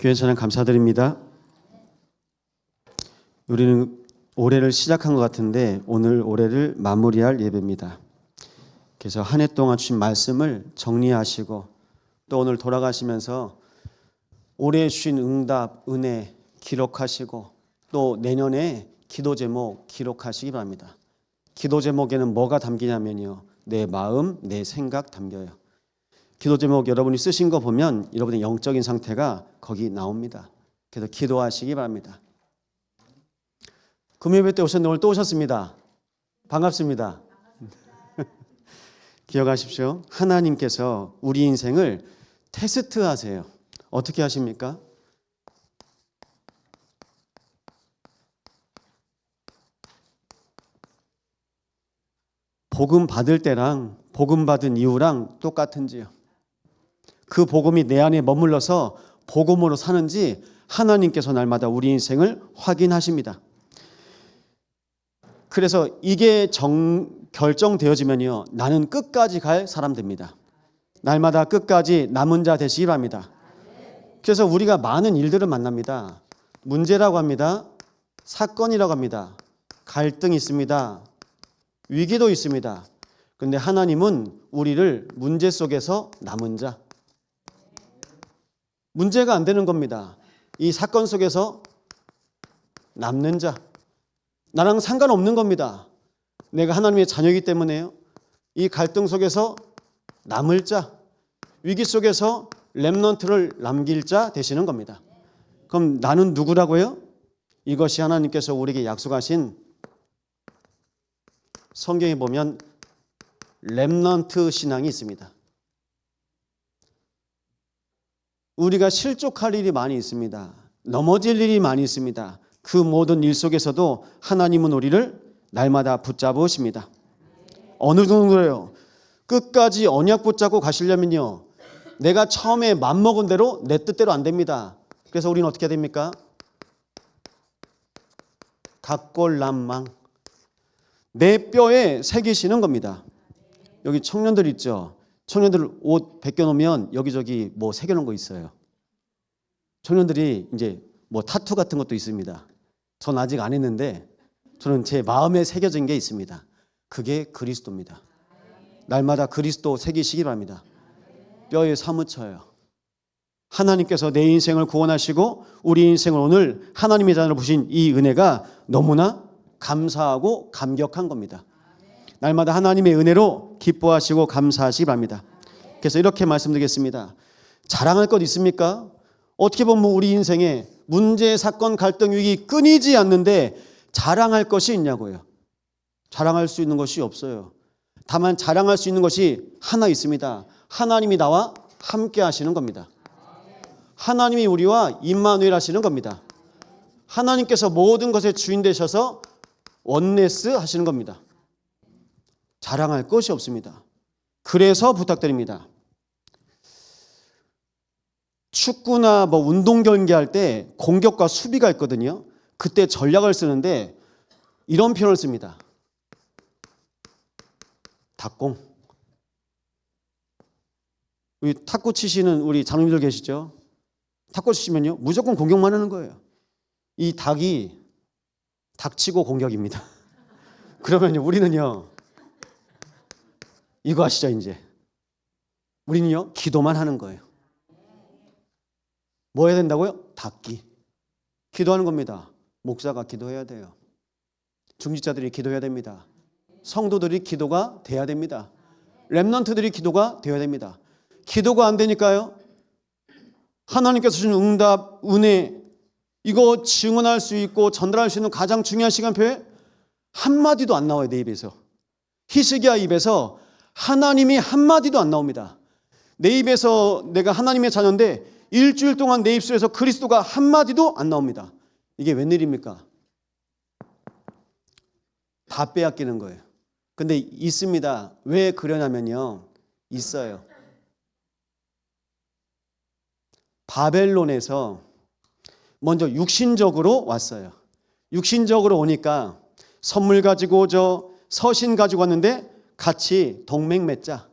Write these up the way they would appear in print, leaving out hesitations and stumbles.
교회 찬양 감사드립니다. 우리는 올해를 시작한 것 같은데 오늘 올해를 마무리할 예배입니다. 그래서 한 해 동안 주신 말씀을 정리하시고 또 오늘 돌아가시면서 올해 주신 응답, 은혜 기록하시고 또 내년에 기도 제목 기록하시기 바랍니다. 기도 제목에는 뭐가 담기냐면요, 내 마음, 내 생각 담겨요. 기도 제목 여러분이 쓰신 거 보면 여러분의 영적인 상태가 거기 나옵니다. 그래서 기도하시기 바랍니다. 금요일 때 오셨는데 오늘 또 오셨습니다. 반갑습니다. 기억하십시오. 하나님께서 우리 인생을 테스트하세요. 어떻게 하십니까? 복음 받을 때랑 복음 받은 이후랑 똑같은지요? 그 복음이 내 안에 머물러서 복음으로 사는지 하나님께서 날마다 우리 인생을 확인하십니다. 그래서 이게 결정되어지면요, 나는 끝까지 갈 사람 됩니다. 날마다 끝까지 남은 자 되시기 바랍니다. 그래서 우리가 많은 일들을 만납니다. 문제라고 합니다. 사건이라고 합니다. 갈등이 있습니다. 위기도 있습니다. 그런데 하나님은 우리를 문제 속에서 남은 자, 문제가 안 되는 겁니다. 이 사건 속에서 남는 자, 나랑 상관없는 겁니다. 내가 하나님의 자녀이기 때문에요. 이 갈등 속에서 남을 자, 위기 속에서 렘넌트를 남길 자 되시는 겁니다. 그럼 나는 누구라고요? 이것이 하나님께서 우리에게 약속하신, 성경에 보면 렘넌트 신앙이 있습니다. 우리가 실족할 일이 많이 있습니다. 넘어질 일이 많이 있습니다. 그 모든 일 속에서도 하나님은 우리를 날마다 붙잡으십니다. 어느 정도예요? 끝까지 언약 붙잡고 가시려면요, 내가 처음에 맘먹은 대로 내 뜻대로 안 됩니다. 그래서 우리는 어떻게 됩니까? 각골남망, 내 뼈에 새기시는 겁니다. 여기 청년들 있죠? 청년들 옷 벗겨놓으면 여기저기 뭐 새겨놓은 거 있어요. 청년들이 이제 뭐 타투 같은 것도 있습니다. 전 아직 안 했는데 저는 제 마음에 새겨진 게 있습니다. 그게 그리스도입니다. 날마다 그리스도 새기시기 바랍니다. 뼈에 사무쳐요. 하나님께서 내 인생을 구원하시고 우리 인생을 오늘 하나님의 자녀로 부신 이 은혜가 너무나 감사하고 감격한 겁니다. 날마다 하나님의 은혜로 기뻐하시고 감사하시기 바랍니다. 그래서 이렇게 말씀드리겠습니다. 자랑할 것 있습니까? 어떻게 보면 우리 인생에 문제, 사건, 갈등, 위기 끊이지 않는데 자랑할 것이 있냐고요. 자랑할 수 있는 것이 없어요. 다만 자랑할 수 있는 것이 하나 있습니다. 하나님이 나와 함께 하시는 겁니다. 하나님이 우리와 임마누엘 하시는 겁니다. 하나님께서 모든 것의 주인 되셔서 원네스 하시는 겁니다. 자랑할 것이 없습니다. 그래서 부탁드립니다. 축구나 뭐 운동 경기할 때 공격과 수비가 있거든요. 그때 전략을 쓰는데 이런 표현을 씁니다. 닭공. 우리 탁구 치시는 우리 장로님들 계시죠? 탁구 치시면요, 무조건 공격만 하는 거예요. 이 닭이 닥치고 공격입니다. 그러면요, 우리는요, 이거 아시죠, 이제? 우리는요, 기도만 하는 거예요. 뭐 해야 된다고요? 닦기. 기도하는 겁니다. 목사가 기도해야 돼요. 중직자들이 기도해야 됩니다. 성도들이 기도가 돼야 됩니다. 렘넌트들이 기도가 되어야 됩니다. 기도가 안 되니까요, 하나님께서 주신 응답, 은혜, 이거 증언할 수 있고 전달할 수 있는 가장 중요한 시간표에 한마디도 안 나와요. 내 입에서. 히스기야 입에서 하나님이 한마디도 안 나옵니다. 내 입에서 내가 하나님의 자녀인데 일주일 동안 내 입술에서 그리스도가 한마디도 안 나옵니다. 이게 웬일입니까? 다 빼앗기는 거예요. 근데 있습니다. 왜 그러냐면요, 있어요. 바벨론에서 먼저 육신적으로 왔어요. 육신적으로 오니까 선물 가지고 오죠. 서신 가지고 왔는데 같이 동맹 맺자.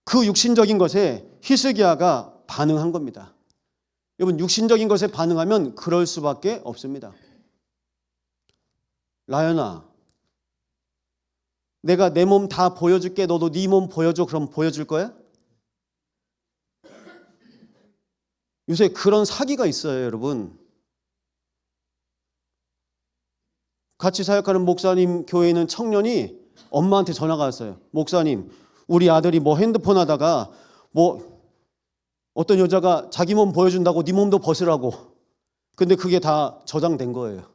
그 육신적인 것에 히스기야가 반응한 겁니다. 여러분, 육신적인 것에 반응하면 그럴 수밖에 없습니다. 라연아, 내가 내 몸 다 보여줄게. 너도 네 몸 보여줘. 그럼 보여줄 거야? 요새 그런 사기가 있어요, 여러분. 같이 사역하는 목사님 교회에 있는 청년이 엄마한테 전화가 왔어요. 목사님, 우리 아들이 뭐 핸드폰 하다가 뭐 어떤 여자가 자기 몸 보여준다고 네 몸도 벗으라고. 근데 그게 다 저장된 거예요.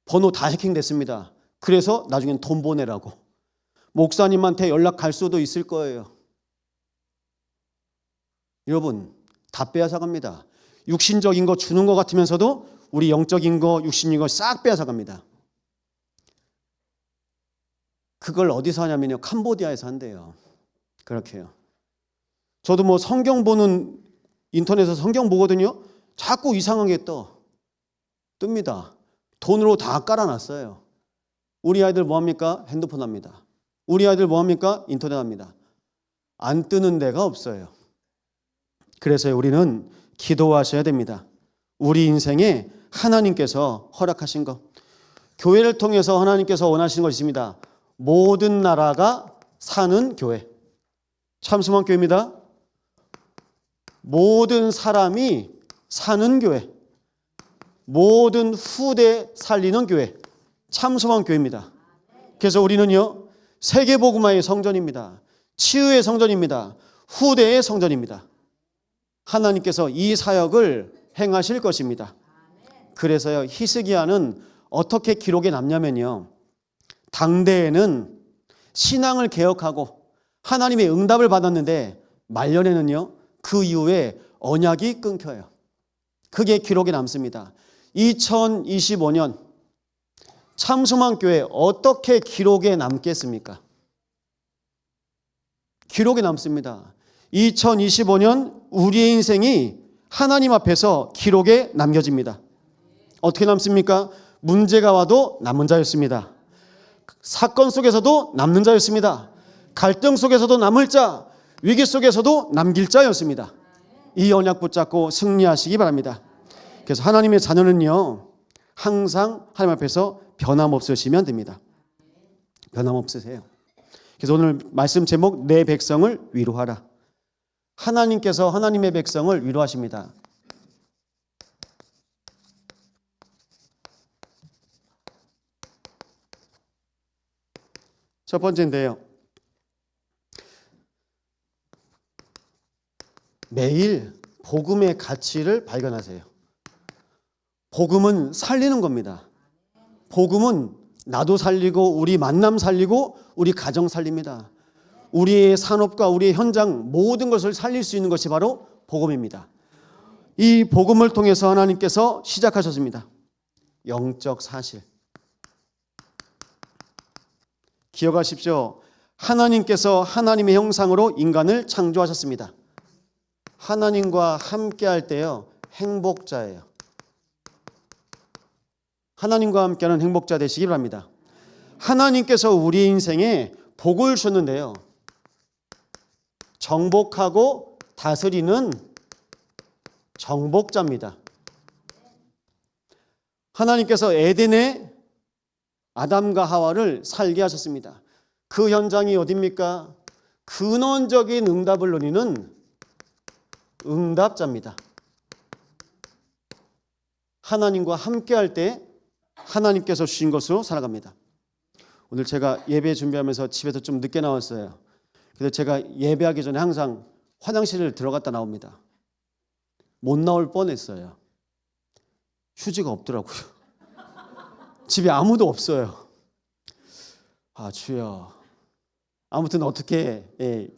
번호 다 해킹됐습니다. 그래서 나중엔 돈 보내라고. 목사님한테 연락 갈 수도 있을 거예요. 여러분, 다 빼앗아갑니다. 육신적인 거 주는 것 같으면서도 우리 영적인 거, 육신인 거 싹 빼앗아갑니다. 그걸 어디서 하냐면요, 캄보디아에서 한대요. 그렇게 해요. 저도 뭐 성경 보는, 인터넷에서 성경 보거든요. 자꾸 이상한 게 뜹니다. 돈으로 다 깔아놨어요. 우리 아이들 뭐합니까? 핸드폰 합니다. 우리 아이들 뭐합니까? 인터넷 합니다. 안 뜨는 데가 없어요. 그래서 우리는 기도하셔야 됩니다. 우리 인생에 하나님께서 허락하신 것, 교회를 통해서 하나님께서 원하시는 것이 있습니다. 모든 나라가 사는 교회. 참수만 교회입니다. 모든 사람이 사는 교회. 모든 후대 살리는 교회. 참소만 교회입니다. 그래서 우리는요, 세계복음화의 성전입니다. 치유의 성전입니다. 후대의 성전입니다. 하나님께서 이 사역을 행하실 것입니다. 그래서요, 히스기야는 어떻게 기록에 남냐면요, 당대에는 신앙을 개혁하고 하나님의 응답을 받았는데 말년에는요, 그 이후에 언약이 끊겨요. 그게 기록에 남습니다. 2025년 참수만 교회 어떻게 기록에 남겠습니까? 기록에 남습니다. 2025년 우리의 인생이 하나님 앞에서 기록에 남겨집니다. 어떻게 남습니까? 문제가 와도 남은 자였습니다. 사건 속에서도 남는 자였습니다. 갈등 속에서도 남을 자, 위기 속에서도 남길 자였습니다. 이 언약 붙잡고 승리하시기 바랍니다. 그래서 하나님의 자녀는요, 항상 하나님 앞에서 변함없으시면 됩니다. 변함없으세요. 그래서 오늘 말씀 제목, 내 백성을 위로하라. 하나님께서 하나님의 백성을 위로하십니다. 첫 번째인데요, 매일 복음의 가치를 발견하세요. 복음은 살리는 겁니다. 복음은 나도 살리고 우리 만남 살리고 우리 가정 살립니다. 우리의 산업과 우리의 현장 모든 것을 살릴 수 있는 것이 바로 복음입니다. 이 복음을 통해서 하나님께서 시작하셨습니다. 영적 사실. 기억하십시오. 하나님께서 하나님의 형상으로 인간을 창조하셨습니다. 하나님과 함께 할 때요, 행복자예요. 하나님과 함께하는 행복자 되시기 바랍니다. 하나님께서 우리 인생에 복을 주셨는데요, 정복하고 다스리는 정복자입니다. 하나님께서 에덴에 아담과 하와를 살게 하셨습니다. 그 현장이 어디입니까? 근원적인 응답을 누리는 응답자입니다. 하나님과 함께할 때 하나님께서 주신 것으로 살아갑니다. 오늘 제가 예배 준비하면서 집에서 좀 늦게 나왔어요. 그래서 제가 예배하기 전에 항상 화장실을 들어갔다 나옵니다. 못 나올 뻔했어요. 휴지가 없더라고요. 집에 아무도 없어요. 아, 주여. 아무튼 어떻게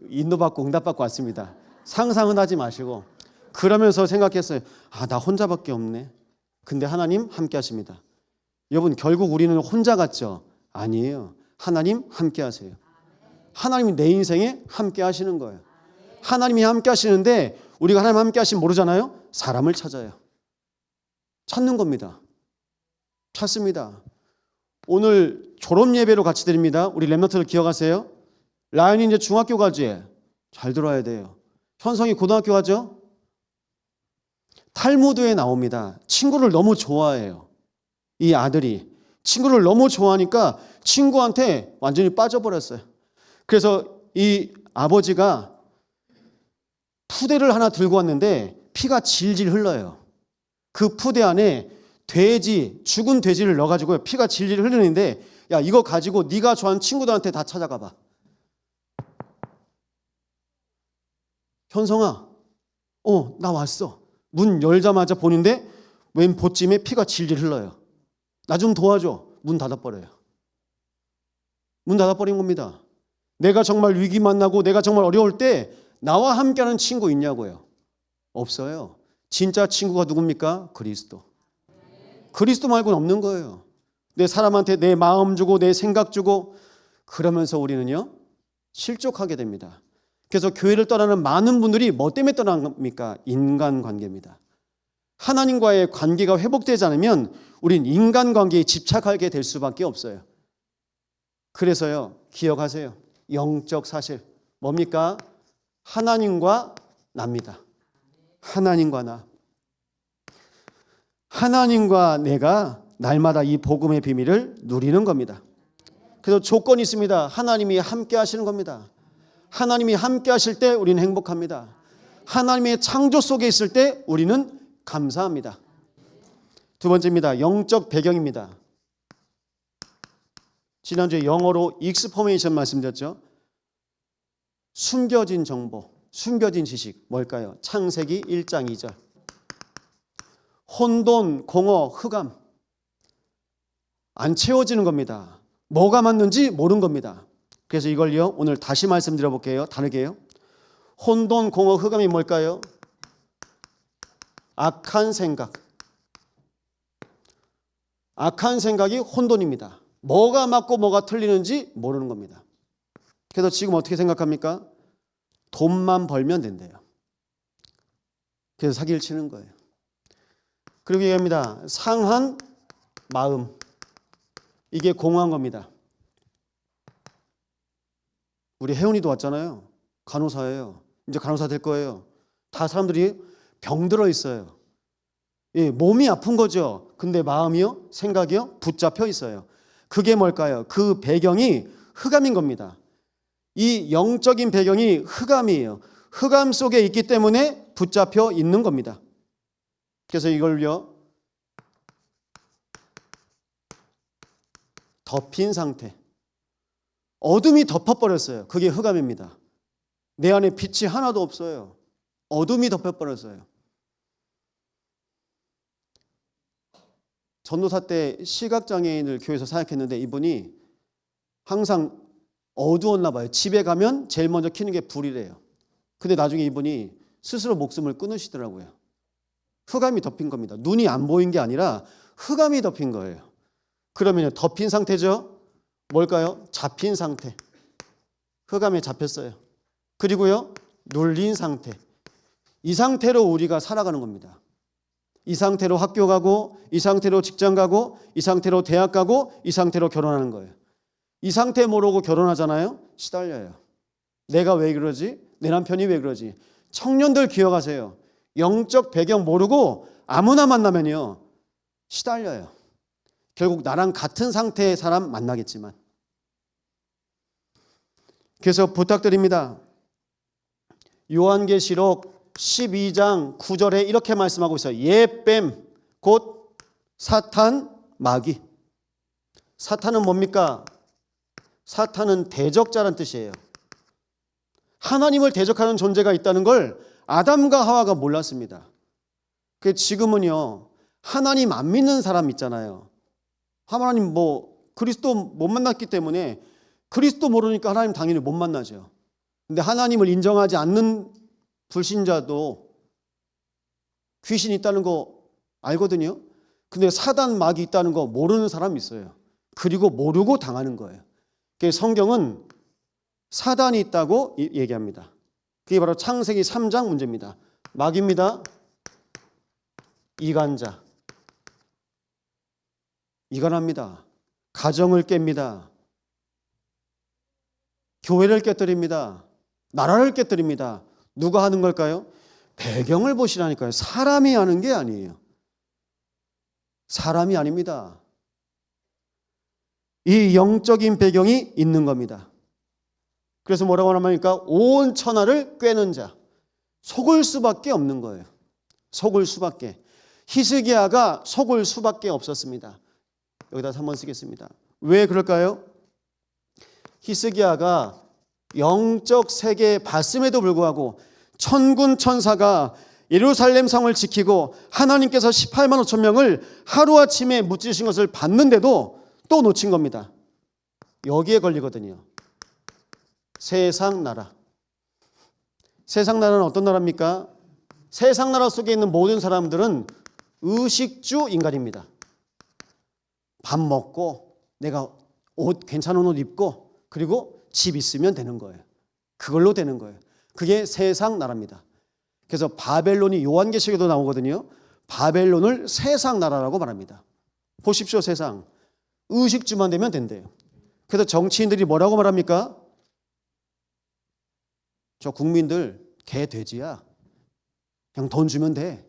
인도받고 응답받고 왔습니다. 상상은 하지 마시고. 그러면서 생각했어요. 아, 나 혼자밖에 없네. 근데 하나님 함께 하십니다. 여러분, 결국 우리는 혼자 같죠? 아니에요. 하나님 함께 하세요. 하나님이 내 인생에 함께 하시는 거예요. 하나님이 함께 하시는데 우리가 하나님 함께 하시면 모르잖아요? 사람을 찾아요. 찾는 겁니다. 찾습니다. 오늘 졸업 예배로 같이 드립니다. 우리 랩너트들 기억하세요? 라연이 이제 중학교 가지? 잘 들어야 돼요. 현성이 고등학교 가죠? 탈무드에 나옵니다. 친구를 너무 좋아해요. 이 아들이 친구를 너무 좋아하니까 친구한테 완전히 빠져버렸어요. 그래서 이 아버지가 푸대를 하나 들고 왔는데 피가 질질 흘러요. 그 푸대 안에 죽은 돼지를 넣어가지고 피가 질질 흐르는데, 야, 이거 가지고 네가 좋아하는 친구들한테 다 찾아가 봐. 현성아, 나 왔어. 문 열자마자 보는데 웬 보찜에 피가 질질 흘러요. 나 좀 도와줘. 문 닫아버려요. 문 닫아버린 겁니다. 내가 정말 위기 만나고 내가 정말 어려울 때 나와 함께하는 친구 있냐고요? 없어요. 진짜 친구가 누굽니까? 그리스도. 그리스도 말고는 없는 거예요. 내 사람한테 내 마음 주고 내 생각 주고 그러면서 우리는요 실족하게 됩니다. 그래서 교회를 떠나는 많은 분들이 뭐 때문에 떠납니까? 인간관계입니다. 하나님과의 관계가 회복되지 않으면 우린 인간관계에 집착하게 될 수밖에 없어요. 그래서요 기억하세요. 영적 사실 뭡니까? 하나님과 나입니다. 하나님과 나. 하나님과 내가 날마다 이 복음의 비밀을 누리는 겁니다. 그래서 조건이 있습니다. 하나님이 함께 하시는 겁니다. 하나님이 함께 하실 때 우리는 행복합니다. 하나님의 창조 속에 있을 때 우리는 감사합니다. 두 번째입니다. 영적 배경입니다. 지난주에 영어로 익스포메이션 말씀드렸죠. 숨겨진 정보, 숨겨진 지식 뭘까요? 창세기 1장 2절. 혼돈, 공허, 흑암 안 채워지는 겁니다. 뭐가 맞는지 모르는 겁니다. 그래서 이걸요 오늘 다시 말씀드려 볼게요. 다르게요. 혼돈, 공허, 흑암이 뭘까요? 악한 생각. 악한 생각이 혼돈입니다. 뭐가 맞고 뭐가 틀리는지 모르는 겁니다. 그래서 지금 어떻게 생각합니까? 돈만 벌면 된대요. 그래서 사기를 치는 거예요. 그리고 얘기합니다. 상한 마음. 이게 공허한 겁니다. 우리 혜원이도 왔잖아요. 간호사예요. 이제 간호사 될 거예요. 다 사람들이 병들어 있어요. 예, 몸이 아픈 거죠. 근데 마음이요, 생각이요, 붙잡혀 있어요. 그게 뭘까요? 그 배경이 흑암인 겁니다. 이 영적인 배경이 흑암이에요. 흑암 속에 있기 때문에 붙잡혀 있는 겁니다. 그래서 이걸요 덮인 상태. 어둠이 덮어버렸어요. 그게 흑암입니다. 내 안에 빛이 하나도 없어요. 어둠이 덮여버렸어요. 전도사 때 시각장애인을 교회에서 사역했는데 이분이 항상 어두웠나 봐요. 집에 가면 제일 먼저 켜는 게 불이래요. 근데 나중에 이분이 스스로 목숨을 끊으시더라고요. 흑암이 덮인 겁니다. 눈이 안 보인 게 아니라 흑암이 덮인 거예요. 그러면 덮인 상태죠? 뭘까요? 잡힌 상태. 흑암에 잡혔어요. 그리고요, 눌린 상태. 이 상태로 우리가 살아가는 겁니다. 이 상태로 학교 가고, 이 상태로 직장 가고, 이 상태로 대학 가고, 이 상태로 결혼하는 거예요. 이 상태 모르고 결혼하잖아요? 시달려요. 내가 왜 그러지? 내 남편이 왜 그러지? 청년들 기억하세요. 영적 배경 모르고 아무나 만나면요 시달려요. 결국 나랑 같은 상태의 사람 만나겠지만. 그래서 부탁드립니다. 요한계시록 12장 9절에 이렇게 말씀하고 있어요. 예뱀 곧 사탄 마귀. 사탄은 뭡니까? 사탄은 대적자란 뜻이에요. 하나님을 대적하는 존재가 있다는 걸 아담과 하와가 몰랐습니다. 그 지금은요 하나님 안 믿는 사람 있잖아요. 하나님 그리스도 못 만났기 때문에 그리스도 모르니까 하나님 당연히 못 만나죠. 근데 하나님을 인정하지 않는 불신자도 귀신이 있다는 거 알거든요. 근데 사단 마귀 있다는 거 모르는 사람이 있어요. 그리고 모르고 당하는 거예요. 그래서 성경은 사단이 있다고 얘기합니다. 그게 바로 창세기 3장 문제입니다. 마귀입니다. 이간자. 이간합니다. 가정을 깹니다. 교회를 깨뜨립니다. 나라를 깨뜨립니다. 누가 하는 걸까요? 배경을 보시라니까요. 사람이 하는 게 아니에요. 사람이 아닙니다. 이 영적인 배경이 있는 겁니다. 그래서 뭐라고 하냐니까 온 천하를 꿰는 자. 속을 수밖에 없는 거예요. 속을 수밖에. 히스기야가 속을 수밖에 없었습니다. 여기다 한번 쓰겠습니다. 왜 그럴까요? 히스기야가 영적 세계에 봤음에도 불구하고 천군 천사가 예루살렘 성을 지키고 하나님께서 18만 5천 명을 하루아침에 무찌르신 것을 봤는데도 또 놓친 겁니다. 여기에 걸리거든요. 세상 나라. 세상 나라는 어떤 나라입니까? 세상 나라 속에 있는 모든 사람들은 의식주 인간입니다. 밥 먹고 내가 옷 괜찮은 옷 입고 그리고 집 있으면 되는 거예요. 그걸로 되는 거예요. 그게 세상 나라입니다. 그래서 바벨론이 요한계시록에도 나오거든요. 바벨론을 세상 나라라고 말합니다. 보십시오. 세상. 의식주만 되면 된대요. 그래서 정치인들이 뭐라고 말합니까? 저 국민들 개 돼지야. 그냥 돈 주면 돼.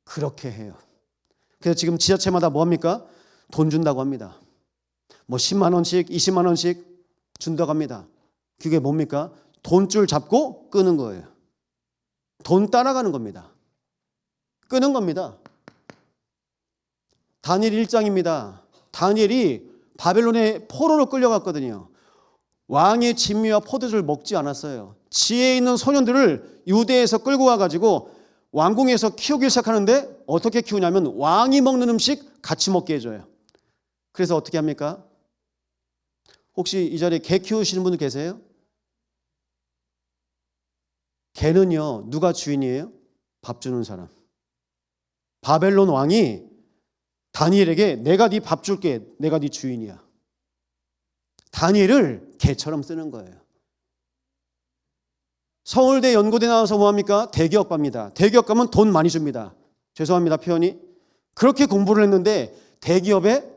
그렇게 해요. 그래서 지금 지자체마다 뭐합니까? 돈 준다고 합니다. 뭐 10만 원씩 20만 원씩 준다고 합니다. 그게 뭡니까? 돈줄 잡고 끄는 거예요. 돈 따라가는 겁니다. 끄는 겁니다. 다니엘 1장입니다. 다니엘이 바벨론의 포로로 끌려갔거든요. 왕의 진미와 포도주를 먹지 않았어요. 지혜 있는 소년들을 유대에서 끌고 와가지고 왕궁에서 키우기 시작하는데 어떻게 키우냐면 왕이 먹는 음식 같이 먹게 해줘요. 그래서 어떻게 합니까? 혹시 이 자리에 개 키우시는 분들 계세요? 개는요, 누가 주인이에요? 밥 주는 사람. 바벨론 왕이 다니엘에게 내가 네 밥 줄게. 내가 네 주인이야. 다니엘을 개처럼 쓰는 거예요. 서울대 연고대 나와서 뭐합니까? 대기업 갑니다. 대기업 가면 돈 많이 줍니다. 죄송합니다, 표현이. 그렇게 공부를 했는데 대기업에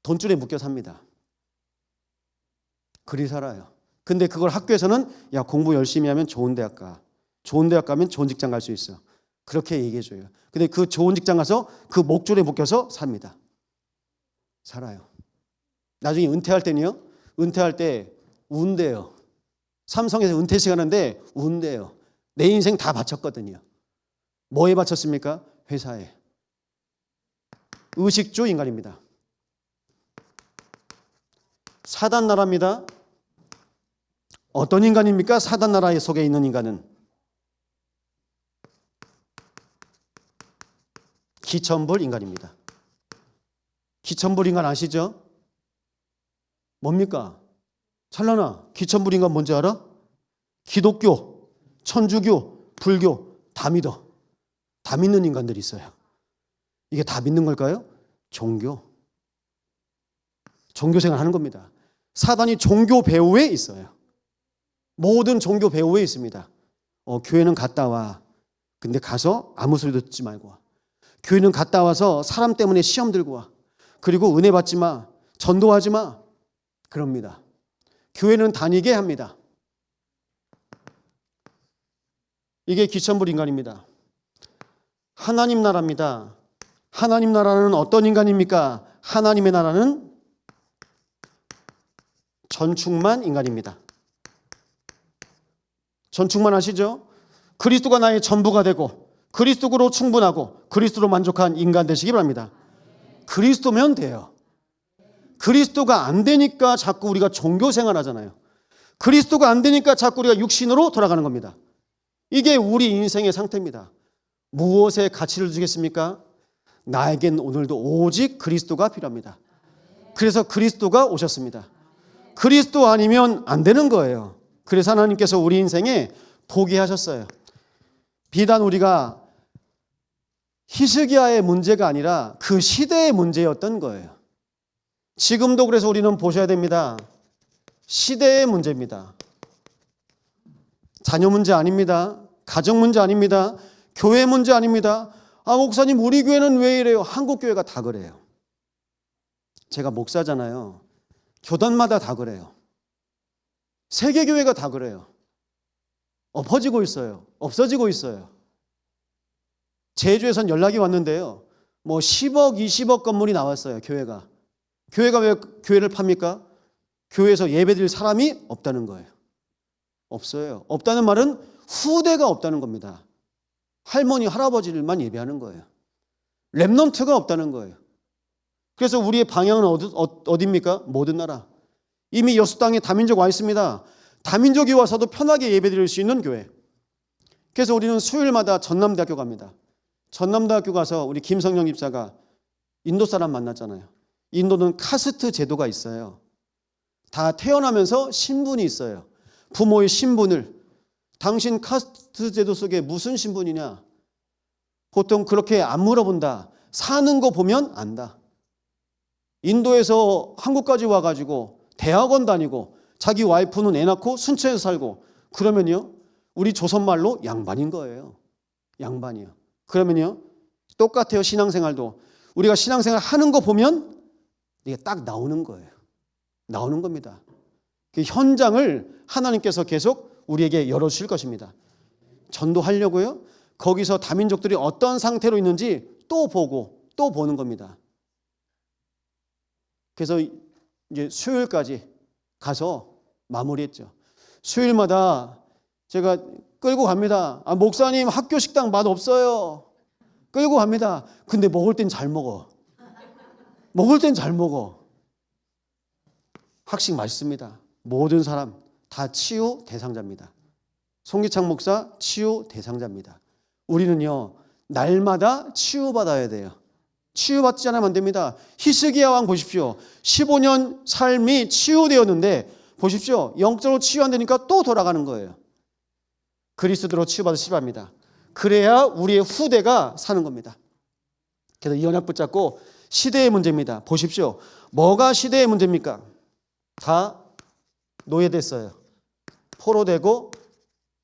돈줄에 묶여 삽니다. 그리 살아요. 근데 그걸 학교에서는 야, 공부 열심히 하면 좋은 대학 가. 좋은 대학 가면 좋은 직장 갈 수 있어. 그렇게 얘기해줘요. 근데 그 좋은 직장 가서 그 목줄에 묶여서 삽니다. 살아요. 나중에 은퇴할 때는요. 은퇴할 때 운대요. 삼성에서 은퇴식 하는데 운대요. 내 인생 다 바쳤거든요. 뭐에 바쳤습니까? 회사에. 의식주 인간입니다. 사단 나라입니다. 어떤 인간입니까? 사단 나라에 속에 있는 인간은 기천불 인간입니다. 기천불 인간 아시죠? 뭡니까? 찰나나 기천불 인간 뭔지 알아? 기독교, 천주교, 불교 다 믿어. 다 믿는 인간들이 있어요. 이게 다 믿는 걸까요? 종교 생활 하는 겁니다. 사단이 종교 배후에 있어요. 모든 종교 배후에 있습니다. 교회는 갔다 와. 근데 가서 아무 소리도 듣지 말고 와. 교회는 갔다 와서 사람 때문에 시험 들고 와. 그리고 은혜 받지 마. 전도하지 마. 그럽니다. 교회는 다니게 합니다. 이게 기천불 인간입니다. 하나님 나라입니다. 하나님 나라는 어떤 인간입니까? 하나님의 나라는 전충만 인간입니다. 전충만 아시죠? 그리스도가 나의 전부가 되고 그리스도로 충분하고 그리스도로 만족한 인간 되시기 바랍니다. 그리스도면 돼요. 그리스도가 안 되니까 자꾸 우리가 종교 생활하잖아요. 그리스도가 안 되니까 자꾸 우리가 육신으로 돌아가는 겁니다. 이게 우리 인생의 상태입니다. 무엇에 가치를 주겠습니까? 나에겐 오늘도 오직 그리스도가 필요합니다. 그래서 그리스도가 오셨습니다. 그리스도 아니면 안 되는 거예요. 그래서 하나님께서 우리 인생에 포기하셨어요. 비단 우리가 히스기야의 문제가 아니라 그 시대의 문제였던 거예요. 지금도 그래서 우리는 보셔야 됩니다. 시대의 문제입니다. 자녀 문제 아닙니다. 가정 문제 아닙니다. 교회 문제 아닙니다. 아, 목사님 우리 교회는 왜 이래요? 한국 교회가 다 그래요. 제가 목사잖아요. 교단마다 다 그래요. 세계교회가 다 그래요. 엎어지고 있어요. 없어지고 있어요. 제주에선 연락이 왔는데요. 뭐 10억, 20억 건물이 나왔어요. 교회가. 교회가 왜 교회를 팝니까? 교회에서 예배드릴 사람이 없다는 거예요. 없어요. 없다는 말은 후대가 없다는 겁니다. 할머니, 할아버지들만 예배하는 거예요. 렘넌트가 없다는 거예요. 그래서 우리의 방향은 어디입니까? 모든 나라. 이미 여수 땅에 다민족 와 있습니다. 다민족이 와서도 편하게 예배드릴 수 있는 교회. 그래서 우리는 수요일마다 전남대학교 갑니다. 전남대학교 가서 우리 김성령 집사가 인도 사람 만났잖아요. 인도는 카스트 제도가 있어요. 다 태어나면서 신분이 있어요. 부모의 신분을. 당신 카스트 제도 속에 무슨 신분이냐? 보통 그렇게 안 물어본다. 사는 거 보면 안다. 인도에서 한국까지 와가지고 대학원 다니고 자기 와이프는 애 낳고 순천에서 살고 그러면요. 우리 조선말로 양반인 거예요. 양반이요. 그러면요. 똑같아요. 신앙생활도. 우리가 신앙생활 하는 거 보면 이게 딱 나오는 거예요. 나오는 겁니다. 그 현장을 하나님께서 계속 우리에게 열어주실 것입니다. 전도하려고요. 거기서 다민족들이 어떤 상태로 있는지 또 보고 또 보는 겁니다. 그래서 이제 수요일까지 가서 마무리했죠. 수요일마다 제가 끌고 갑니다. 목사님 학교 식당 맛 없어요. 끌고 갑니다. 근데 먹을 땐 잘 먹어. 먹을 땐 잘 먹어. 학식 맛있습니다. 모든 사람 다 치유 대상자입니다. 송기창 목사 치유 대상자입니다. 우리는요 날마다 치유받아야 돼요. 치유받지 않으면 안 됩니다. 히스기야 왕 보십시오. 15년 삶이 치유되었는데 보십시오. 영적으로 치유 안 되니까 또 돌아가는 거예요. 그리스도로 치유받으시기 바랍니다. 그래야 우리의 후대가 사는 겁니다. 그래서 이 언약 붙잡고 시대의 문제입니다. 보십시오. 뭐가 시대의 문제입니까? 다 노예됐어요. 포로되고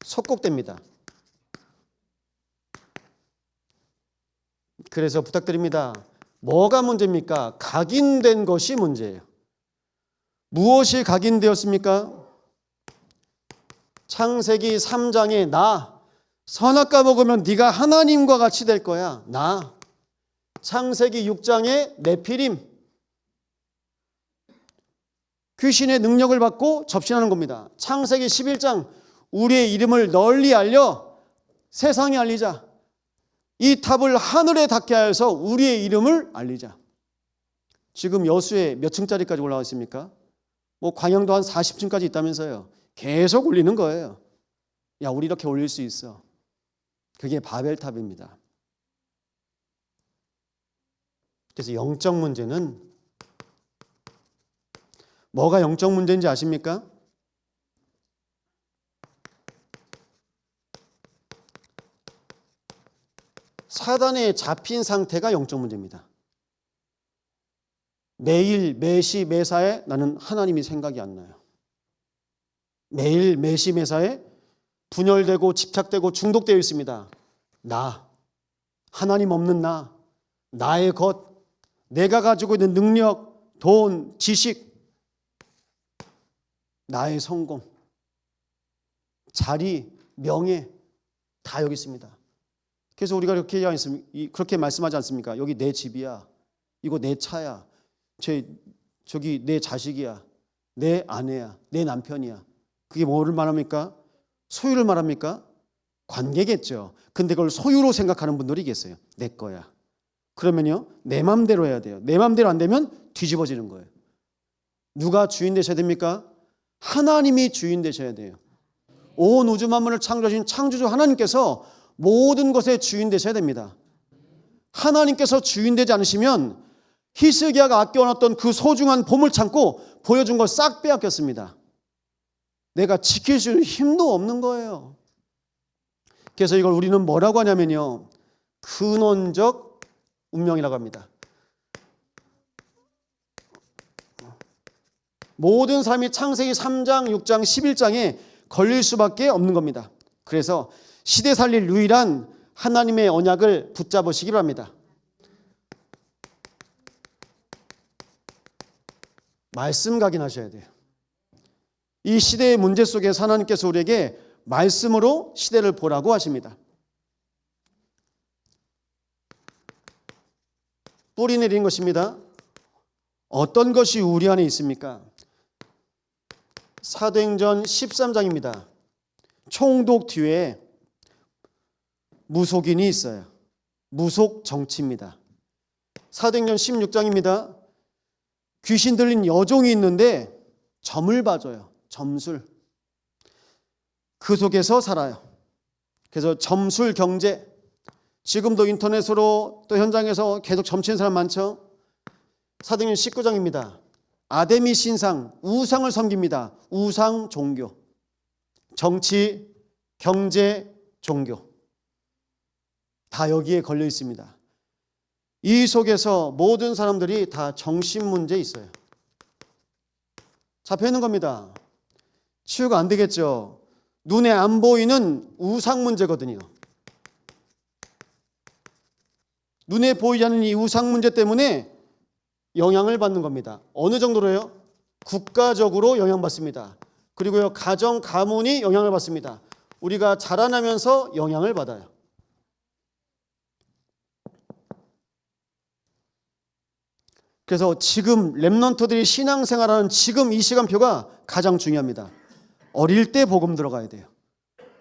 속국됩니다. 그래서 부탁드립니다. 뭐가 문제입니까? 각인된 것이 문제예요. 무엇이 각인되었습니까? 창세기 3장에 나 선악과 먹으면 네가 하나님과 같이 될 거야. 나. 창세기 6장에 네피림 귀신의 능력을 받고 접신하는 겁니다. 창세기 11장 우리의 이름을 널리 알려 세상에 알리자. 이 탑을 하늘에 닿게 하여서 우리의 이름을 알리자. 지금 여수에 몇 층짜리까지 올라와 있습니까? 뭐 광양도 한 40층까지 있다면서요. 계속 올리는 거예요. 야, 우리 이렇게 올릴 수 있어. 그게 바벨탑입니다. 그래서 영적 문제는 뭐가 영적 문제인지 아십니까? 사단에 잡힌 상태가 영적 문제입니다. 매일 매시 매사에 나는 하나님이 생각이 안 나요. 매일 매시 매사에 분열되고 집착되고 중독되어 있습니다. 나, 하나님 없는 나, 나의 것, 내가 가지고 있는 능력, 돈, 지식, 나의 성공, 자리, 명예 다 여기 있습니다. 그래서 우리가 그렇게 말씀하지 않습니까? 여기 내 집이야, 이거 내 차야, 저기 내 자식이야, 내 아내야, 내 남편이야. 그게 뭐를 말합니까? 소유를 말합니까? 관계겠죠. 근데 그걸 소유로 생각하는 분들이 계세요. 내 거야. 그러면요 내 맘대로 해야 돼요. 내 맘대로 안 되면 뒤집어지는 거예요. 누가 주인 되셔야 됩니까? 하나님이 주인 되셔야 돼요. 온 우주 만물을 창조하신 창조주 하나님께서 모든 것의 주인 되셔야 됩니다. 하나님께서 주인 되지 않으시면 히스기야가 아껴놨던 그 소중한 보물창고 보여준 걸 싹 빼앗겼습니다. 내가 지킬 수 있는 힘도 없는 거예요. 그래서 이걸 우리는 뭐라고 하냐면요 근원적 운명이라고 합니다. 모든 삶이 창세기 3장, 6장, 11장에 걸릴 수밖에 없는 겁니다. 그래서 시대 살릴 유일한 하나님의 언약을 붙잡으시기 바랍니다. 말씀 각인하셔야 돼요. 이 시대의 문제 속에서 하나님께서 우리에게 말씀으로 시대를 보라고 하십니다. 뿌리 내린 것입니다. 어떤 것이 우리 안에 있습니까? 사도행전 13장입니다. 총독 뒤에 무속인이 있어요. 무속 정치입니다. 사도행전 16장입니다. 귀신 들린 여종이 있는데 점을 봐줘요. 점술. 그 속에서 살아요. 그래서 점술 경제, 지금도 인터넷으로 또 현장에서 계속 점치는 사람 많죠. 사도행전 19장입니다. 아데미 신상, 우상을 섬깁니다. 우상 종교. 정치, 경제, 종교. 다 여기에 걸려 있습니다. 이 속에서 모든 사람들이 다 정신 문제에 있어요. 잡혀 있는 겁니다. 치유가 안 되겠죠. 눈에 안 보이는 우상 문제거든요. 눈에 보이지 않는 이 우상 문제 때문에 영향을 받는 겁니다. 어느 정도로요? 국가적으로 영향받습니다. 그리고요, 가정, 가문이 영향을 받습니다. 우리가 자라나면서 영향을 받아요. 그래서 지금 렘넌트들이 신앙생활하는 지금 이 시간표가 가장 중요합니다. 어릴 때 복음 들어가야 돼요.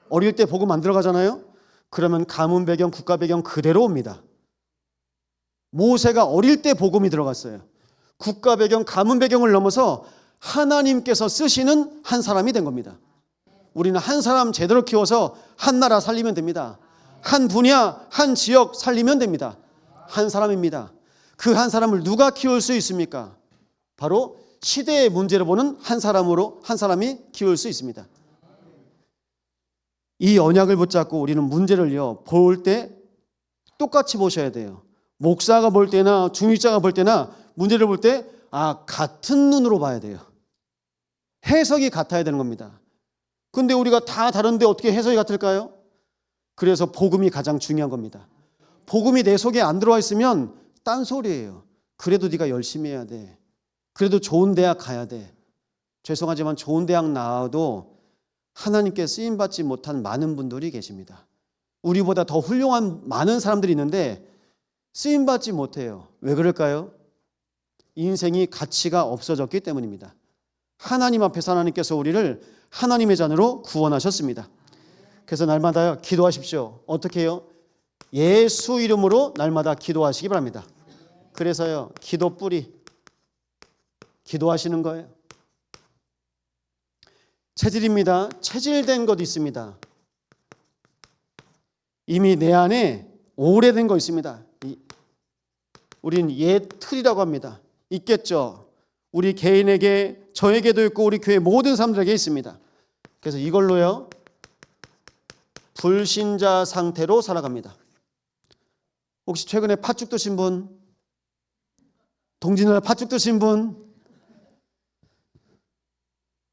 어릴 때 복음 안 들어가잖아요? 그러면 가문 배경, 국가 배경 그대로 옵니다. 모세가 어릴 때 복음이 들어갔어요. 국가 배경, 가문 배경을 넘어서 하나님께서 쓰시는 한 사람이 된 겁니다. 우리는 한 사람 제대로 키워서 한 나라 살리면 됩니다. 한 분야, 한 지역 살리면 됩니다. 한 사람입니다. 그 한 사람을 누가 키울 수 있습니까? 바로 시대의 문제를 보는 한 사람으로 한 사람이 키울 수 있습니다. 이 언약을 붙잡고 우리는 문제를요, 볼 때 똑같이 보셔야 돼요. 목사가 볼 때나 중직자가 볼 때나 문제를 볼 때 같은 눈으로 봐야 돼요. 해석이 같아야 되는 겁니다. 근데 우리가 다 다른데 어떻게 해석이 같을까요? 그래서 복음이 가장 중요한 겁니다. 복음이 내 속에 안 들어와 있으면 딴소리예요. 그래도 네가 열심히 해야 돼. 그래도 좋은 대학 가야 돼. 죄송하지만 좋은 대학 나와도 하나님께 쓰임받지 못한 많은 분들이 계십니다. 우리보다 더 훌륭한 많은 사람들이 있는데 쓰임받지 못해요. 왜 그럴까요? 인생이 가치가 없어졌기 때문입니다. 하나님 앞에서 하나님께서 우리를 하나님의 자녀로 구원하셨습니다. 그래서 날마다 기도하십시오. 어떻게 해요? 예수 이름으로 날마다 기도하시기 바랍니다. 그래서요, 기도 뿌리 기도하시는 거예요. 체질입니다. 체질된 것 있습니다. 이미 내 안에 오래된 거 있습니다. 우리는 옛 틀이라고 합니다. 있겠죠. 우리 개인에게, 저에게도 있고 우리 교회 모든 사람들에게 있습니다. 그래서 이걸로요, 불신자 상태로 살아갑니다. 혹시 최근에 팥죽 드신 분? 동짓날 팥죽 드신 분?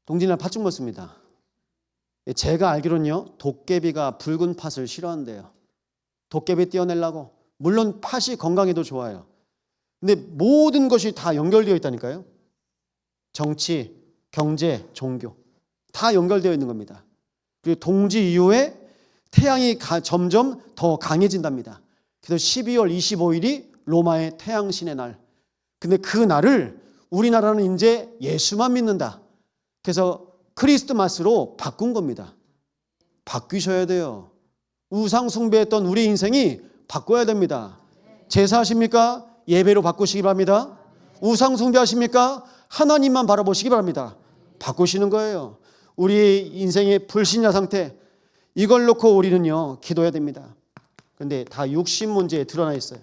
동짓날 팥죽 먹습니다. 제가 알기로는요, 도깨비가 붉은 팥을 싫어한대요. 도깨비 떼어내려고. 물론 팥이 건강에도 좋아요. 근데 모든 것이 다 연결되어 있다니까요. 정치, 경제, 종교 다 연결되어 있는 겁니다. 그리고 동지 이후에 태양이 점점 더 강해진답니다. 그래서 12월 25일이 로마의 태양신의 날. 근데 그 날을 우리나라는 이제 예수만 믿는다. 그래서 크리스마스로 바꾼 겁니다. 바뀌셔야 돼요. 우상 숭배했던 우리 인생이 바꿔야 됩니다. 제사하십니까? 예배로 바꾸시기 바랍니다. 우상 숭배하십니까? 하나님만 바라보시기 바랍니다. 바꾸시는 거예요. 우리 인생의 불신자 상태, 이걸 놓고 우리는요, 기도해야 됩니다. 그런데 다 육신 문제에 드러나 있어요.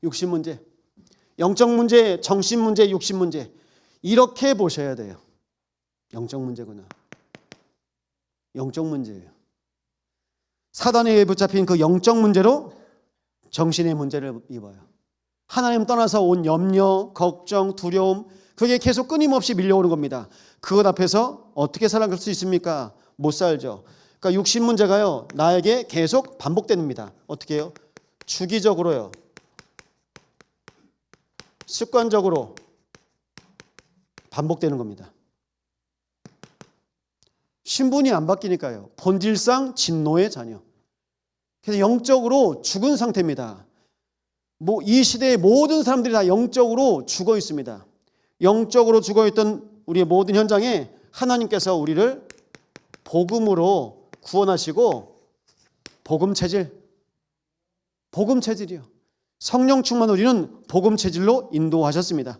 육신 문제, 영적 문제, 정신 문제, 육신 문제, 이렇게 보셔야 돼요. 영적 문제구나. 영적 문제예요. 사단에 붙잡힌 그 영적 문제로 정신의 문제를 입어요. 하나님 떠나서 온 염려, 걱정, 두려움, 그게 계속 끊임없이 밀려오는 겁니다. 그것 앞에서 어떻게 살아갈 수 있습니까? 못 살죠. 그러니까 육신 문제가요, 나에게 계속 반복됩니다. 어떻게 해요? 주기적으로요, 습관적으로 반복되는 겁니다. 신분이 안 바뀌니까요. 본질상 진노의 자녀. 그래서 영적으로 죽은 상태입니다. 이 시대의 모든 사람들이 다 영적으로 죽어 있습니다. 영적으로 죽어 있던 우리의 모든 현장에 하나님께서 우리를 복음으로 구원하시고 복음 체질이요. 성령 충만 우리는 복음 체질로 인도하셨습니다.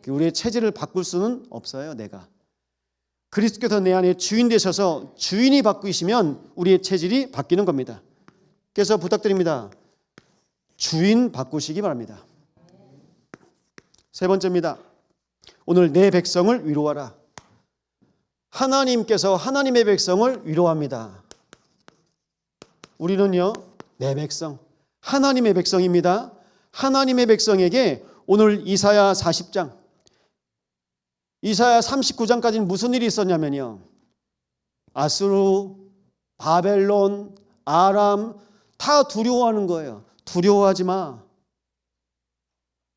우리의 체질을 바꿀 수는 없어요. 내가 그리스도께서 내 안에 주인 되셔서 주인이 바꾸시면 우리의 체질이 바뀌는 겁니다. 그래서 부탁드립니다. 주인 바꾸시기 바랍니다. 세 번째입니다. 오늘 내 백성을 위로하라. 하나님께서 하나님의 백성을 위로합니다. 우리는요, 내 백성, 하나님의 백성입니다. 하나님의 백성에게 오늘 이사야 40장, 이사야 39장까지는 무슨 일이 있었냐면요, 아수르, 바벨론, 아람 다 두려워하는 거예요. 두려워하지 마.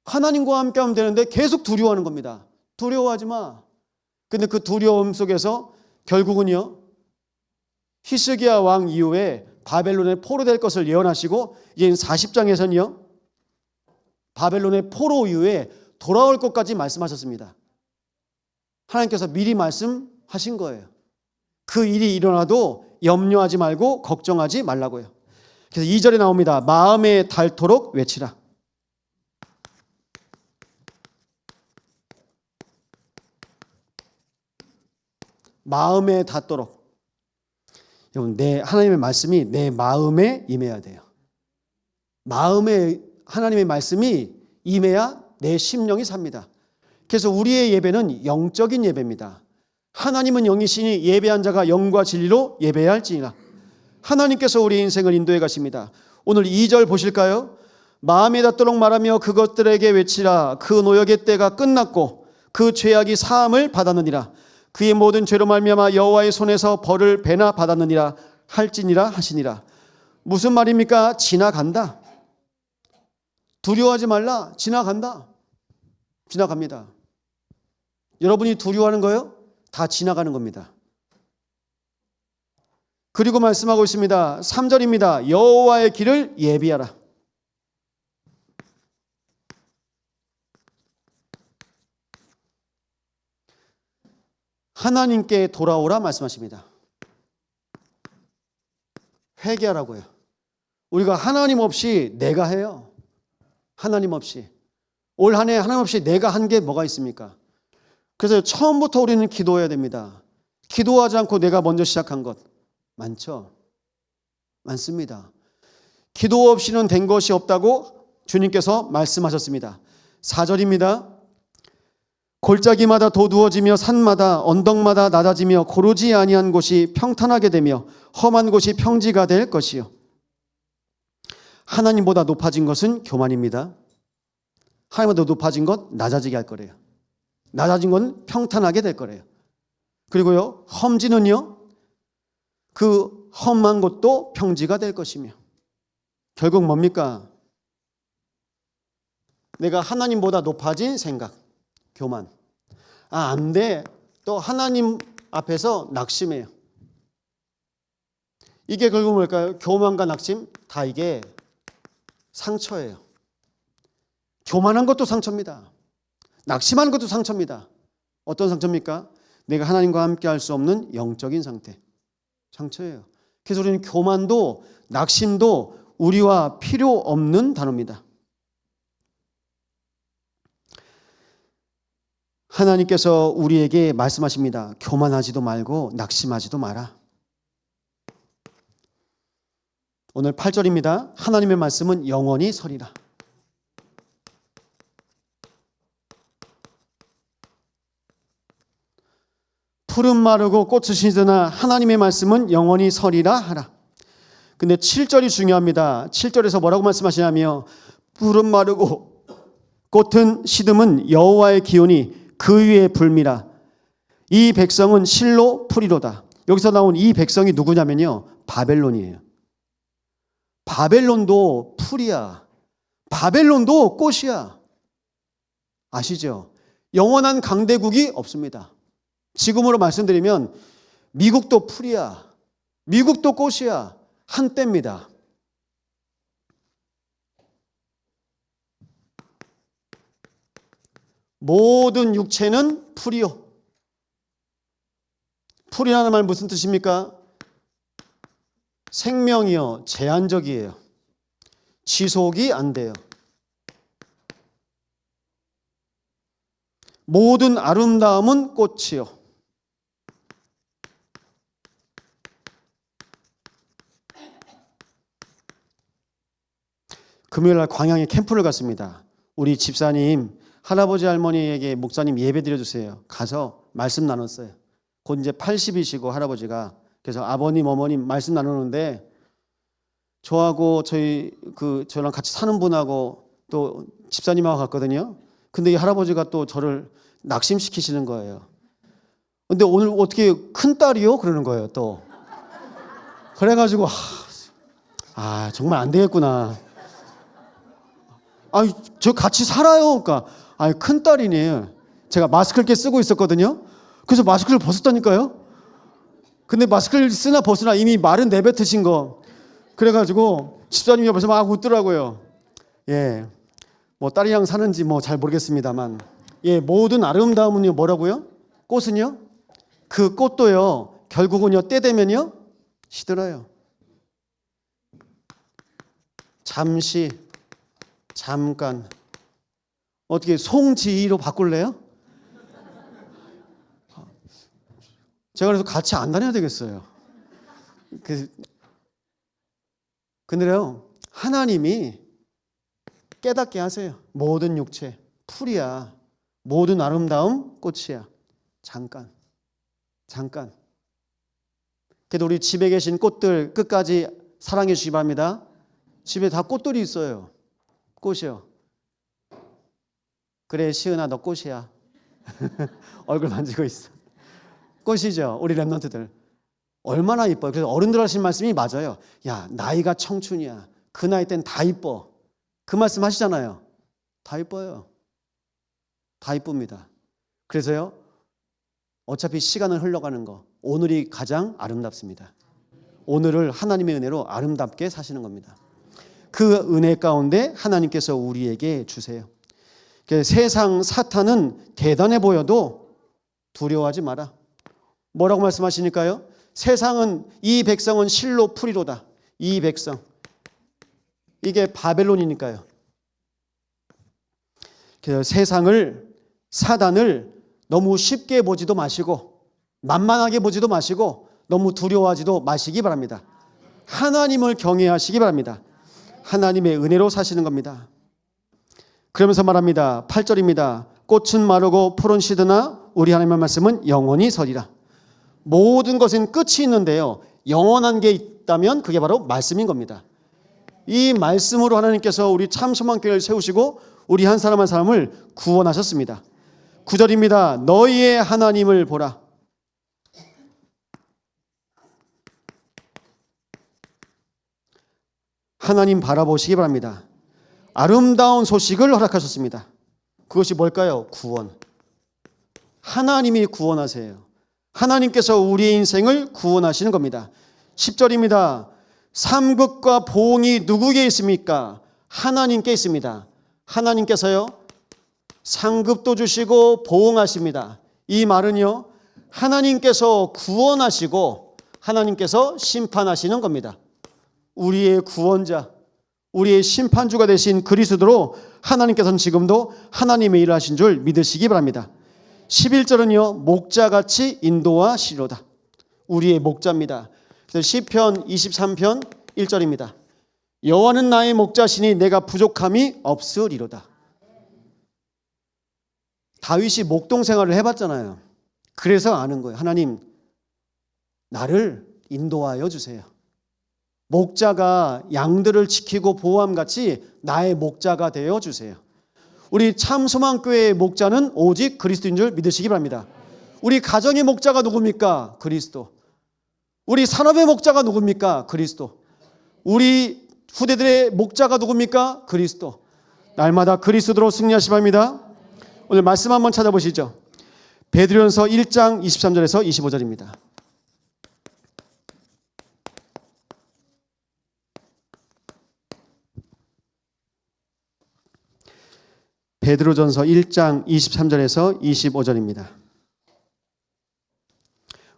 하나님과 함께 하면 되는데 계속 두려워하는 겁니다. 두려워하지 마. 근데 그 두려움 속에서 결국은요, 히스기야 왕 이후에 바벨론의 포로 될 것을 예언하시고 이제 40장에서는요, 바벨론의 포로 이후에 돌아올 것까지 말씀하셨습니다. 하나님께서 미리 말씀하신 거예요. 그 일이 일어나도 염려하지 말고 걱정하지 말라고요. 그래서 2절에 나옵니다. 마음에 닳도록 외치라. 마음에 닿도록. 여러분, 하나님의 말씀이 내 마음에 임해야 돼요. 마음에 하나님의 말씀이 임해야 내 심령이 삽니다. 그래서 우리의 예배는 영적인 예배입니다. 하나님은 영이시니 예배한 자가 영과 진리로 예배해야 할지니라. 하나님께서 우리 인생을 인도해 가십니다. 오늘 2절 보실까요? 마음에 닿도록 말하며 그것들에게 외치라. 그 노역의 때가 끝났고 그 죄악이 사함을 받았느니라. 그의 모든 죄로 말미암아 여호와의 손에서 벌을 배나 받았느니라 할지니라 하시니라. 무슨 말입니까? 지나간다. 두려워하지 말라. 지나간다. 지나갑니다. 여러분이 두려워하는 거요? 다 지나가는 겁니다. 그리고 말씀하고 있습니다. 3절입니다. 여호와의 길을 예비하라. 하나님께 돌아오라 말씀하십니다. 회개하라고요. 우리가 하나님 없이 내가 해요. 하나님 없이. 올 한 해 하나님 없이 내가 한 게 뭐가 있습니까? 그래서 처음부터 우리는 기도해야 됩니다. 기도하지 않고 내가 먼저 시작한 것 많죠? 많습니다. 기도 없이는 된 것이 없다고 주님께서 말씀하셨습니다. 4절입니다. 골짜기마다 도두어지며 산마다 언덕마다 낮아지며 고르지 아니한 곳이 평탄하게 되며 험한 곳이 평지가 될 것이요. 하나님보다 높아진 것은 교만입니다. 하나님보다 높아진 것 낮아지게 할 거래요. 낮아진 건 평탄하게 될 거래요. 그리고요, 험지는요, 그 험한 곳도 평지가 될 것이며. 결국 뭡니까? 내가 하나님보다 높아진 생각, 교만. 안 돼. 또 하나님 앞에서 낙심해요. 이게 결국 뭘까요? 교만과 낙심, 다 이게 상처예요. 교만한 것도 상처입니다. 낙심하는 것도 상처입니다. 어떤 상처입니까? 내가 하나님과 함께 할 수 없는 영적인 상처예요. 그래서 우리는 교만도 낙심도 우리와 필요 없는 단어입니다. 하나님께서 우리에게 말씀하십니다. 교만하지도 말고 낙심하지도 마라. 오늘 8절입니다. 하나님의 말씀은 영원히 서리라. 푸른 마르고 꽃이 시드나 하나님의 말씀은 영원히 서리라 하라. 근데 7절이 중요합니다. 7절에서 뭐라고 말씀하시냐며 푸른 마르고 꽃은 시듬은 여호와의 기온이 그 위에 불미라. 이 백성은 실로 풀이로다. 여기서 나온 이 백성이 누구냐면요, 바벨론이에요. 바벨론도 풀이야. 바벨론도 꽃이야. 아시죠? 영원한 강대국이 없습니다. 지금으로 말씀드리면 미국도 풀이야. 미국도 꽃이야. 한때입니다. 모든 육체는 풀이요. 풀이라는 말 무슨 뜻입니까? 생명이요. 제한적이에요. 지속이 안 돼요. 모든 아름다움은 꽃이요. 금요일날 광양에 캠프를 갔습니다. 우리 집사님, 할아버지 할머니에게 목사님 예배 드려주세요. 가서 말씀 나눴어요. 곧 이제 80이시고 할아버지가. 그래서 아버님, 어머님 말씀 나누는데 저하고 저랑 같이 사는 분하고 또 집사님하고 갔거든요. 근데 이 할아버지가 또 저를 낙심시키시는 거예요. 근데 오늘 어떻게 큰딸이요? 그러는 거예요, 또. 그래가지고, 정말 안 되겠구나. 저 같이 살아요. 그러니까, 큰딸이네. 제가 마스크를 이렇게 쓰고 있었거든요. 그래서 마스크를 벗었다니까요. 근데 마스크를 쓰나 벗으나 이미 말은 내뱉으신 거. 그래가지고, 집사님이 옆에서 막 웃더라고요. 예. 뭐, 딸이랑 사는지 뭐 잘 모르겠습니다만. 예, 모든 아름다움은요, 뭐라고요? 꽃은요? 그 꽃도요, 결국은요, 때 되면요, 시들어요. 잠시, 잠깐. 어떻게 송지희로 바꿀래요? 제가 그래서 같이 안 다녀야 되겠어요. 근데요, 하나님이 깨닫게 하세요. 모든 육체, 풀이야. 모든 아름다움, 꽃이야. 잠깐. 그래도 우리 집에 계신 꽃들 끝까지 사랑해 주시기 바랍니다. 집에 다 꽃들이 있어요. 꽃이요. 그래, 시은아, 너 꽃이야. 얼굴 만지고 있어. 꽃이죠. 우리 랩런트들. 얼마나 이뻐요. 그래서 어른들 하신 말씀이 맞아요. 야, 나이가 청춘이야. 그 나이 땐 다 이뻐. 그 말씀 하시잖아요. 다 이뻐요. 다 이쁩니다. 그래서요, 어차피 시간은 흘러가는 거, 오늘이 가장 아름답습니다. 오늘을 하나님의 은혜로 아름답게 사시는 겁니다. 그 은혜 가운데 하나님께서 우리에게 주세요. 세상 사탄은 대단해 보여도 두려워하지 마라. 뭐라고 말씀하시니까요? 세상은, 이 백성은 실로 풀이로다. 이 백성. 이게 바벨론이니까요. 그래서 세상을, 사단을 너무 쉽게 보지도 마시고 만만하게 보지도 마시고 너무 두려워하지도 마시기 바랍니다. 하나님을 경외하시기 바랍니다. 하나님의 은혜로 사시는 겁니다. 그러면서 말합니다. 8절입니다. 꽃은 마르고 풀은 시드나 우리 하나님의 말씀은 영원히 서리라. 모든 것은 끝이 있는데요, 영원한 게 있다면 그게 바로 말씀인 겁니다. 이 말씀으로 하나님께서 우리 참소망교회를 세우시고 우리 한 사람 한 사람을 구원하셨습니다. 9절입니다. 너희의 하나님을 보라. 하나님 바라보시기 바랍니다. 아름다운 소식을 허락하셨습니다. 그것이 뭘까요? 구원. 하나님이 구원하세요. 하나님께서 우리의 인생을 구원하시는 겁니다. 10절입니다. 삼급과 보응이 누구에게 있습니까? 하나님께 있습니다. 하나님께서요, 상급도 주시고 보응하십니다. 이 말은요, 하나님께서 구원하시고 하나님께서 심판하시는 겁니다. 우리의 구원자, 우리의 심판주가 되신 그리스도로 하나님께서는 지금도 하나님의 일을 하신 줄 믿으시기 바랍니다. 11절은요, 목자같이 인도하시리로다. 우리의 목자입니다. 그래서 시편 23편 1절입니다. 여호와는 나의 목자시니 내가 부족함이 없으리로다. 다윗이 목동 생활을 해봤잖아요. 그래서 아는 거예요. 하나님, 나를 인도하여 주세요. 목자가 양들을 지키고 보호함같이 나의 목자가 되어 주세요. 우리 참소망교회의 목자는 오직 그리스도인 줄 믿으시기 바랍니다. 우리 가정의 목자가 누굽니까? 그리스도. 우리 산업의 목자가 누굽니까? 그리스도. 우리 후대들의 목자가 누굽니까? 그리스도. 날마다 그리스도로 승리하시기 바랍니다. 오늘 말씀 한번 찾아보시죠. 베드로전서 1장 23절에서 25절입니다. 베드로전서 1장 23절에서 25절입니다.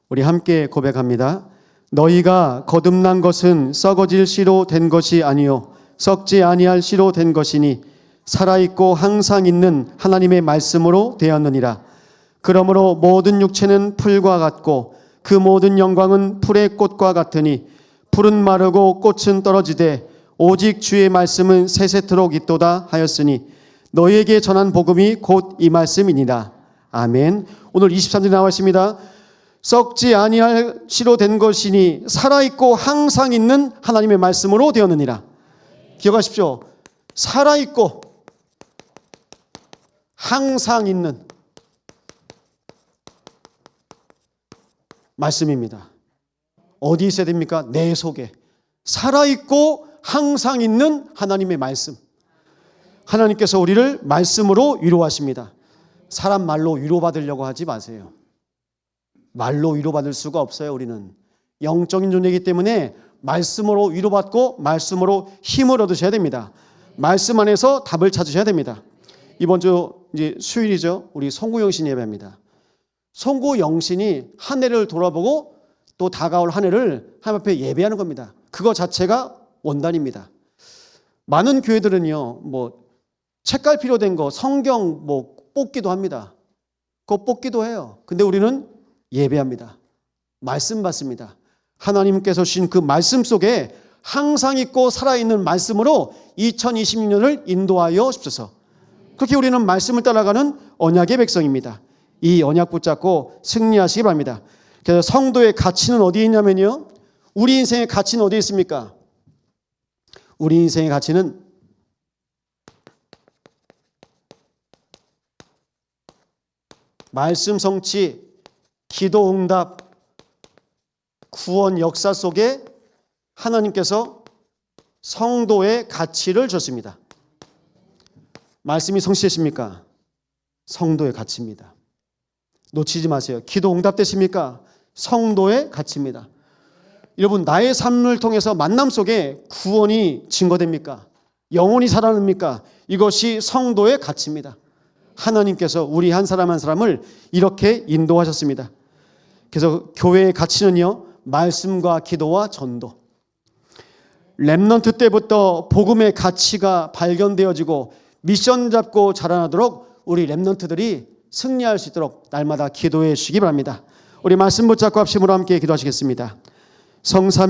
우리 함께 고백합니다. 너희가 거듭난 것은 썩어질 씨로 된 것이 아니요 썩지 아니할 씨로 된 것이니 살아있고 항상 있는 하나님의 말씀으로 되었느니라. 그러므로 모든 육체는 풀과 같고 그 모든 영광은 풀의 꽃과 같으니 풀은 마르고 꽃은 떨어지되 오직 주의 말씀은 세세토록 있도다 하였으니 너희에게 전한 복음이 곧 이 말씀이니라. 아멘. 오늘 23절에 나와 있습니다. 썩지 아니할 씨로 된 것이니 살아있고 항상 있는 하나님의 말씀으로 되었느니라. 기억하십시오. 살아있고 항상 있는 말씀입니다. 어디 있어야 됩니까? 내 속에. 살아있고 항상 있는 하나님의 말씀. 하나님께서 우리를 말씀으로 위로하십니다. 사람 말로 위로받으려고 하지 마세요. 말로 위로받을 수가 없어요. 우리는 영적인 존재이기 때문에 말씀으로 위로받고 말씀으로 힘을 얻으셔야 됩니다. 말씀 안에서 답을 찾으셔야 됩니다. 이번 주 이제 수요일이죠. 우리 송구영신 예배입니다. 송구영신이 한 해를 돌아보고 또 다가올 한 해를 하나님 앞에 예배하는 겁니다. 그거 자체가 원단입니다. 많은 교회들은요, 뭐 책갈 필요된 거 성경 뭐 뽑기도 합니다. 그거 뽑기도 해요. 근데 우리는 예배합니다. 말씀 받습니다. 하나님께서 주신 그 말씀 속에 항상 있고 살아있는 말씀으로 2026년을 인도하여 주옵소서. 그렇게 우리는 말씀을 따라가는 언약의 백성입니다. 이 언약 붙잡고 승리하시기 바랍니다. 그래서 성도의 가치는 어디에 있냐면요, 우리 인생의 가치는 어디에 있습니까? 우리 인생의 가치는 말씀 성취, 기도 응답, 구원 역사 속에 하나님께서 성도의 가치를 줬습니다. 말씀이 성취되십니까? 성도의 가치입니다. 놓치지 마세요. 기도 응답되십니까? 성도의 가치입니다. 여러분, 나의 삶을 통해서 만남 속에 구원이 증거됩니까? 영혼이 살아납니까? 이것이 성도의 가치입니다. 하나님께서 우리 한 사람 한 사람을 이렇게 인도하셨습니다. 그래서 교회의 가치는요, 말씀과 기도와 전도. 렘넌트 때부터 복음의 가치가 발견되어지고 미션 잡고 자라나도록 우리 렘넌트들이 승리할 수 있도록 날마다 기도해 주시기 바랍니다. 우리 말씀 붙잡고 합심으로 함께 기도하시겠습니다. 성삼위